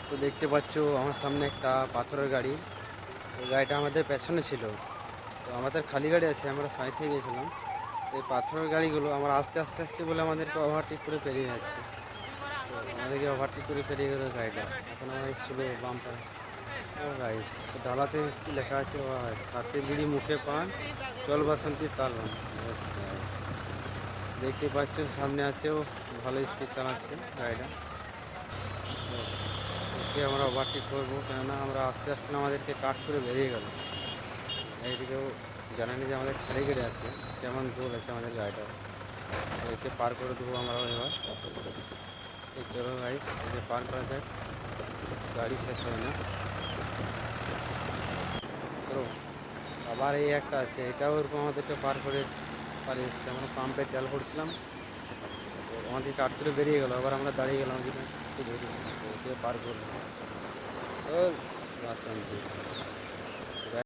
তো দেখতে পাচ্ছ আমার সামনে একটা পাথরের গাড়ি। ওই গাড়িটা আমাদের পেছনে ছিল। তো আমাদের খালি গাড়ি আছে, আমরা সাইড থেকে গেছিলাম। এই পাথরের গাড়িগুলো আমরা আস্তে আস্তে আসছি বলে আমাদেরকে ওভারটেক করে পেরিয়ে যাচ্ছে। তো আমাদেরকে ওভারটেক করে পেরিয়ে গেল গাড়িটা। এখন আমার স্লো বাম্পার। ও গাইস, ডালাতে কি লেখা আছে? ও গাইস, হাতে বিড়ি মুখে পান, চল বাসন্তী তাল বান। Yes, guys, দেখতে পাচ্ছ সামনে আছে, ও ভালো স্পিড চালাচ্ছে গাড়িটা। তো ওকে আমরা ওভারটেক করবো, কেননা আমরা আস্তে আস্তে আমাদেরকে কাট করে বেরিয়ে গেল। এইদিকেও জানানি যে আমাদের খালি গাড়ি আছে, কেমন গোল আছে আমাদের গাড়িটা। ওইকে পার করে দেবো আমরাও এবার। এই চলো গাইস, একে পার করা যাক, গাড়ি শেষ হয় না। চলো, আবার এই একটা আছে, এটাও ওরকম আমাদেরকে পার করে পালিয়ে এসছে। আমরা পাম্পে তেল ভরছিলাম, তো আমাদের কাট করে বেরিয়ে গেলো। আবার আমরা দাঁড়িয়ে গেলাম, যেটা একটু ধরেছিলাম, তো ওকে পার করলাম। ও বাসন্তী।